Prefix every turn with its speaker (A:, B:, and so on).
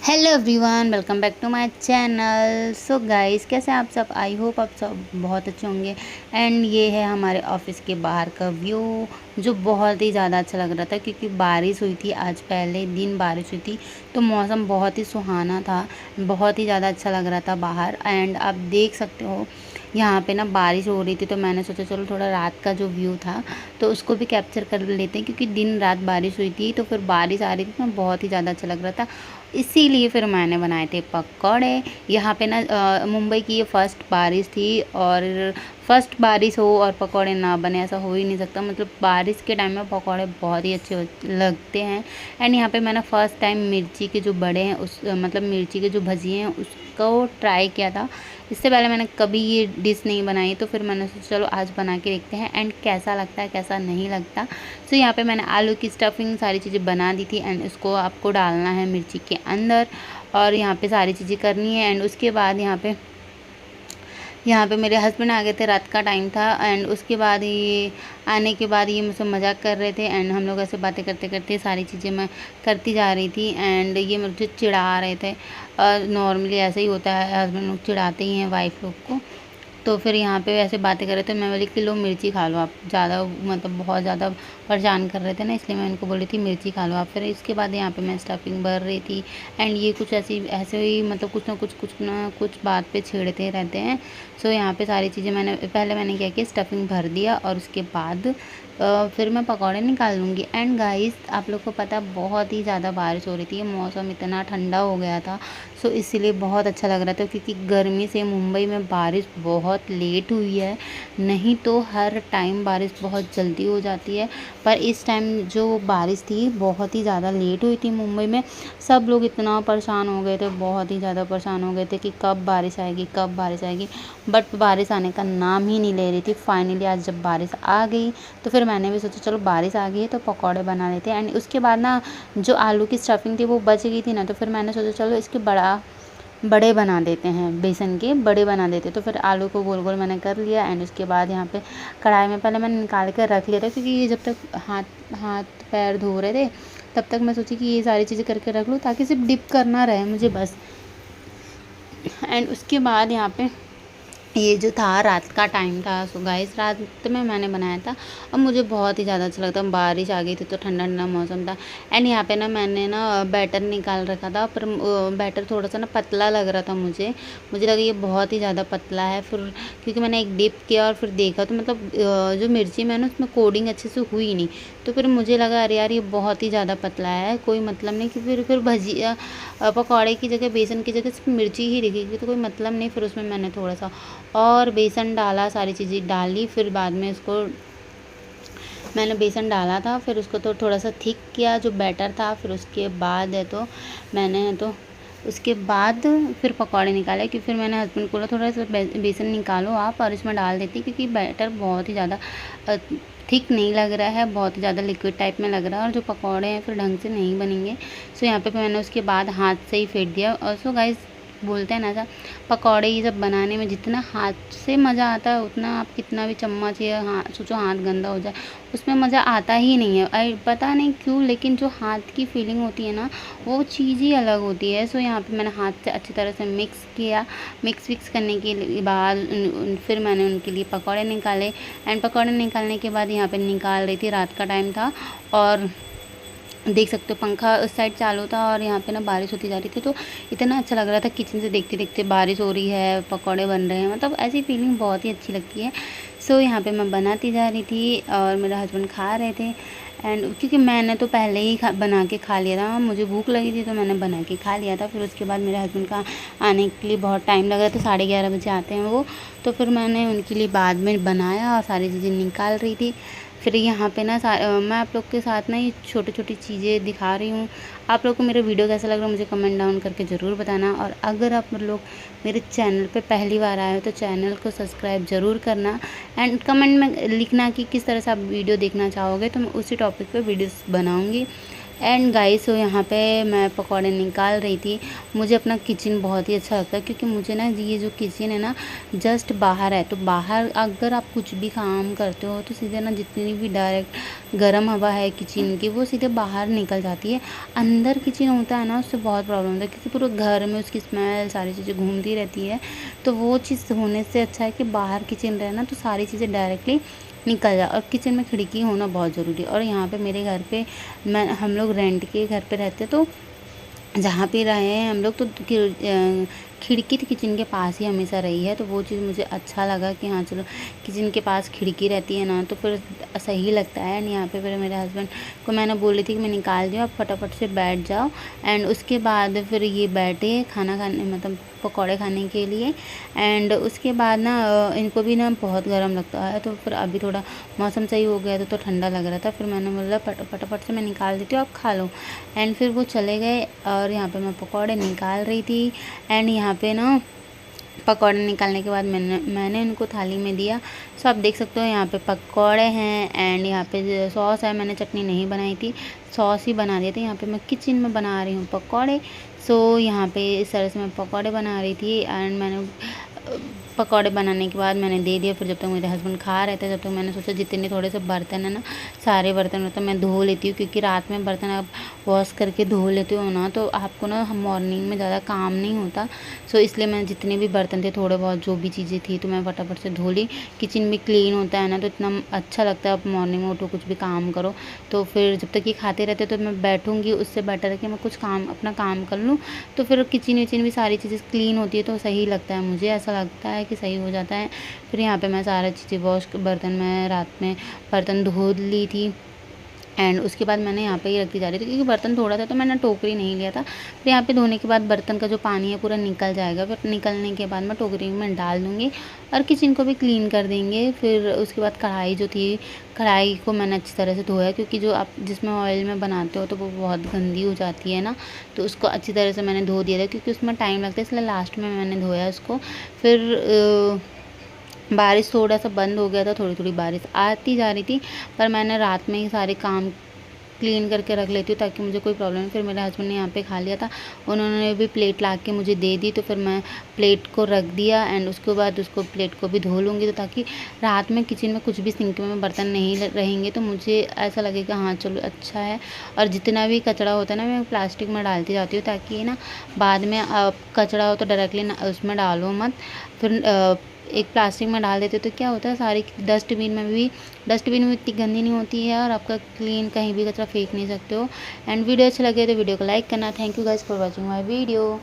A: Hello everyone, welcome back to my channel. So guys, कैसे हैं आप सब? आई होप आप सब बहुत अच्छे होंगे। एंड ये है हमारे ऑफिस के बाहर का व्यू, जो बहुत ही ज़्यादा अच्छा लग रहा था क्योंकि बारिश हुई थी। आज पहले दिन बारिश हुई थी तो मौसम बहुत ही सुहाना था, बहुत ही ज़्यादा अच्छा लग रहा था बाहर। एंड आप देख सकते हो यहाँ पे ना बारिश हो रही थी, तो मैंने सोचा चलो थोड़ा रात का जो व्यू था तो उसको भी कैप्चर कर लेते हैं, क्योंकि दिन रात बारिश हुई थी तो फिर बारिश आ रही थी ना, बहुत ही ज़्यादा अच्छा लग रहा था। इसीलिए फिर मैंने बनाए थे पकौड़े। यहाँ पे ना मुंबई की ये फर्स्ट बारिश थी, और फर्स्ट बारिश हो और पकौड़े ना बने ऐसा हो ही नहीं सकता। मतलब बारिश के टाइम में पकौड़े बहुत ही अच्छे लगते हैं। एंड यहाँ पे मैंने फ़र्स्ट टाइम मिर्ची के जो बड़े हैं मतलब मिर्ची के जो भजिए हैं उसको ट्राई किया था। इससे पहले मैंने कभी ये डिश नहीं बनाई, तो फिर मैंने सोचा चलो आज बना के देखते हैं एंड कैसा लगता है कैसा नहीं लगता। सो यहाँ पे मैंने आलू की स्टफिंग सारी चीज़ें बना दी थी, एंड उसको आपको डालना है मिर्ची के अंदर, और यहाँ पे सारी चीज़ें करनी है। एंड उसके बाद यहाँ पे मेरे हस्बैंड आ गए थे, रात का टाइम था। एंड उसके बाद ये आने के बाद ये मुझसे मजाक कर रहे थे, एंड हम लोग ऐसे बातें करते करते सारी चीज़ें मैं करती जा रही थी। एंड ये मुझे चिढ़ा रहे थे। नॉर्मली ऐसे ही होता है, हस्बैंड लोग चिढ़ाते ही हैं वाइफ लोग को। तो फिर यहाँ पे ऐसे बातें कर रहे थे, मैं बोली कि लो मिर्ची खा लो आप, ज़्यादा मतलब बहुत ज़्यादा परेशान कर रहे थे ना, इसलिए मैं उनको बोली थी मिर्ची खा लो आप। फिर इसके बाद यहाँ पे मैं स्टफिंग भर रही थी। एंड ये कुछ ऐसे ही मतलब कुछ ना कुछ बात पे छेड़ते रहते हैं। सो यहाँ पे सारी चीज़ें मैंने क्या किया, स्टफिंग भर दिया, और उसके बाद फिर मैं पकौड़े निकाल लूँगी। एंड गाइस, आप लोग को पता है बहुत ही ज़्यादा बारिश हो रही थी, मौसम इतना ठंडा हो गया था। सो इसीलिए बहुत अच्छा लग रहा था, क्योंकि गर्मी से मुंबई में बारिश बहुत लेट हुई है। नहीं तो हर टाइम बारिश बहुत जल्दी हो जाती है, पर इस टाइम जो बारिश थी बहुत ही ज़्यादा लेट हुई थी मुंबई में। सब लोग इतना परेशान हो गए थे, बहुत ही ज़्यादा परेशान हो गए थे कि कब बारिश आएगी कब बारिश आएगी, बट बारिश आने का नाम ही नहीं ले रही थी। फाइनली आज जब बारिश आ गई तो फिर मैंने भी सोचा चलो बारिश आ गई है तो पकौड़े बना लेते हैं। एंड उसके बाद ना जो आलू की स्टफिंग थी वो बच गई थी ना, तो फिर मैंने सोचा चलो इसके बड़े बना देते हैं, बेसन के बड़े बना देते। तो फिर आलू को गोल गोल मैंने कर लिया। एंड उसके बाद यहाँ पे कढ़ाई में पहले मैंने निकाल कर रख लिया था, क्योंकि ये जब तक हाथ पैर धो रहे थे तब तक मैं सोची कि ये सारी चीज़ें करके रख लूँ, ताकि सिर्फ डिप करना रहे मुझे बस। एंड उसके बाद यहाँ पे ये जो था रात का टाइम था, सो गाइस रात में मैंने बनाया था। और मुझे बहुत ही ज़्यादा अच्छा लगता, बारिश आ गई थी तो ठंडा ठंडा मौसम था। एंड यहाँ पे ना मैंने ना बैटर निकाल रखा था, पर बैटर थोड़ा सा ना पतला लग रहा था मुझे लगा ये बहुत ही ज़्यादा पतला है। फिर क्योंकि मैंने एक डिप किया और फिर देखा तो मतलब जो मिर्ची में ना उसमें कोडिंग अच्छे से हुई नहीं, तो फिर मुझे लगा अरे यार ये बहुत ही ज़्यादा पतला है, कोई मतलब नहीं कि फिर भजिया पकौड़े की जगह बेसन की जगह सिर्फ मिर्ची ही दिखेगी तो कोई मतलब नहीं। फिर उसमें मैंने थोड़ा सा और बेसन डाला, सारी चीज़ें डाली। फिर बाद में इसको मैंने बेसन डाला था, फिर उसको तो थोड़ा सा थिक किया जो बैटर था। फिर उसके बाद उसके बाद फिर पकौड़े निकाले, क्योंकि फिर मैंने हस्बैंड को बोला थोड़ा सा बेसन निकालो आप और इसमें डाल देती, क्योंकि बैटर बहुत ही ज़्यादा थिक नहीं लग रहा है, बहुत ही ज़्यादा लिक्विड टाइप में लग रहा है, और जो पकौड़े हैं फिर ढंग से नहीं बनेंगे। सो यहाँ पे मैंने उसके बाद हाथ से ही फेंट दिया। और सो गाइस, बोलते हैं ना ऐसा, पकौड़े ये सब बनाने में जितना हाथ से मज़ा आता है उतना आप कितना भी चम्मच या सोचो हाथ गंदा हो जाए उसमें मज़ा आता ही नहीं है। पता नहीं क्यों, लेकिन जो हाथ की फीलिंग होती है ना वो चीज़ ही अलग होती है। सो यहाँ पे मैंने हाथ से अच्छी तरह से मिक्स किया। मिक्स करने के बाद फिर मैंने उनके लिए पकौड़े निकाले। एंड पकौड़े निकालने के बाद यहाँ पे निकाल रही थी, रात का टाइम था, और देख सकते हो पंखा उस साइड चालू था और यहाँ पे ना बारिश होती जा रही थी। तो इतना अच्छा लग रहा था, किचन से देखते देखते बारिश हो रही है, पकौड़े बन रहे हैं, मतलब ऐसी फीलिंग बहुत ही अच्छी लगती है। सो यहाँ पे मैं बनाती जा रही थी और मेरे हस्बैंड खा रहे थे। एंड क्योंकि मैंने तो पहले ही बना के खा लिया था, मुझे भूख लगी थी तो मैंने बना के खा लिया था। फिर उसके बाद मेरे हस्बैंड का आने के लिए बहुत टाइम लग रहा था, 11:30 बजे आते हैं वो। तो फिर मैंने उनके लिए बाद में बनाया और सारी चीज़ें निकाल रही थी। फिर यहाँ पे ना मैं आप लोग के साथ ना ये छोटी छोटी चीज़ें दिखा रही हूँ। आप लोग को मेरा वीडियो कैसा लग रहा है मुझे कमेंट डाउन करके ज़रूर बताना। और अगर आप लोग मेरे चैनल पे पहली बार आए हो तो चैनल को सब्सक्राइब ज़रूर करना। एंड कमेंट में लिखना कि किस तरह से आप वीडियो देखना चाहोगे, तो मैं उसी टॉपिक पे वीडियोस बनाऊँगी। एंड गाइस तो यहाँ पे मैं पकौड़े निकाल रही थी। मुझे अपना किचन बहुत ही अच्छा लगता है, क्योंकि मुझे ना ये जो किचन है ना जस्ट बाहर है, तो बाहर अगर आप कुछ भी काम करते हो तो सीधे ना जितनी भी डायरेक्ट गर्म हवा है किचन की वो सीधे बाहर निकल जाती है। अंदर किचन होता है ना उससे बहुत प्रॉब्लम होता है, क्योंकि पूरे घर में उसकी स्मेल सारी चीज़ें घूमती रहती है। तो वो चीज़ होने से अच्छा है कि बाहर किचन रहे ना, तो सारी चीज़ें डायरेक्टली निकल जाए। और किचन में खिड़की होना बहुत ज़रूरी है। और यहाँ पे मेरे घर पे हम लोग रेंट के घर पे रहते, तो जहाँ पे रहे हैं हम लोग तो खिड़की तो किचन के पास ही हमेशा रही है। तो वो चीज़ मुझे अच्छा लगा कि हाँ चलो किचन के पास खिड़की रहती है ना, तो फिर सही लगता है। एंड यहाँ पे फिर मेरे हस्बैंड को मैंने बोली थी कि मैं निकाल दी हूँ, आप फटाफट से बैठ जाओ। एंड उसके बाद फिर ये बैठे खाना खाने, मतलब पकौड़े खाने के लिए। एंड उसके बाद ना इनको भी ना बहुत गर्म लगता है, तो फिर अभी थोड़ा मौसम सही हो गया तो ठंडा लग रहा था। फिर मैंने बोला फटाफट से मैं निकाल देती हूँ, आप खा लो। एंड फिर वो चले गए और यहाँ पे मैं पकौड़े निकाल रही थी। एंड यहाँ पे ना पकौड़े निकालने के बाद मैंने उनको थाली में दिया। सो आप देख सकते हो यहाँ पे पकौड़े हैं एंड यहाँ पे सॉस है। मैंने चटनी नहीं बनाई थी, सॉस ही बना दिए थे। यहाँ पे मैं किचन में बना रही हूँ पकौड़े। सो यहाँ पे इस तरह से मैं पकौड़े बना रही थी। एंड मैंने पकौड़े बनाने के बाद मैंने दे दिया। फिर जब तक मेरे हस्बैंड खा रहे थे तब तक मैंने सोचा जितने थोड़े से बर्तन है ना, सारे बर्तन मतलब मैं धो लेती हूँ, क्योंकि रात में बर्तन आप वॉश करके धो लेते हो ना तो आपको ना मॉर्निंग में ज़्यादा काम नहीं होता। सो इसलिए मैं जितने भी बर्तन थे थोड़े बहुत जो भी चीज़ें थी तो मैं फटाफट से धो ली। किचन भी क्लीन होता है ना, तो इतना अच्छा लगता है। आप मॉर्निंग में उठो कुछ भी काम करो, तो फिर जब तक ये खाते रहते तो मैं बैठूँगी, उससे बेटर है कि मैं कुछ काम अपना काम कर लूँ। तो फिर किचन विचन भी सारी चीज़ें क्लीन होती है तो सही लगता है, मुझे ऐसा लगता है कि सही हो जाता है। फिर यहाँ पे मैं सारी चीज़ें बर्तन में रात में बर्तन धो ली थी। एंड उसके बाद मैंने यहाँ पे ही रखती जा रही थी, क्योंकि बर्तन थोड़ा था तो मैंने टोकरी नहीं लिया था। फिर यहाँ पे धोने के बाद बर्तन का जो पानी है पूरा निकल जाएगा। फिर निकलने के बाद मैं टोकरी में डाल दूँगी और किचन को भी क्लीन कर देंगे। फिर उसके बाद कढ़ाई जो थी, कढ़ाई को मैंने अच्छी तरह से धोया, क्योंकि जो आप जिसमें ऑयल में बनाते हो तो वो बहुत गंदी हो जाती है ना, तो उसको अच्छी तरह से मैंने धो दिया था, क्योंकि उसमें टाइम लगता है, इसलिए लास्ट में मैंने धोया उसको। फिर बारिश थोड़ा सा बंद हो गया था, थोड़ी थोड़ी बारिश आती जा रही थी, पर मैंने रात में ही सारे काम क्लीन करके रख लेती हूँ ताकि मुझे कोई प्रॉब्लम नहीं। फिर मेरे हस्बैंड ने यहाँ पे खा लिया था, उन्होंने भी प्लेट ला के मुझे दे दी, तो फिर मैं प्लेट को रख दिया। एंड उसके बाद उसको प्लेट को भी धो लूँगी, तो ताकि रात में किचन में कुछ भी सिंक में बर्तन नहीं रहेंगे, तो मुझे ऐसा लगेगा हाँ चलो अच्छा है। और जितना भी कचरा होता है ना मैं प्लास्टिक में डालती जाती हूँ, ताकि ना बाद में कचरा हो तो डायरेक्टली ना उसमें डालो मत। फिर एक प्लास्टिक में डाल देते तो क्या होता है, सारी डस्टबिन में इतनी गंदी नहीं होती है और आपका क्लीन कहीं भी कचरा फेंक नहीं सकते हो। एंड वीडियो अच्छा लगे तो वीडियो को लाइक करना। Thank you guys for watching my video.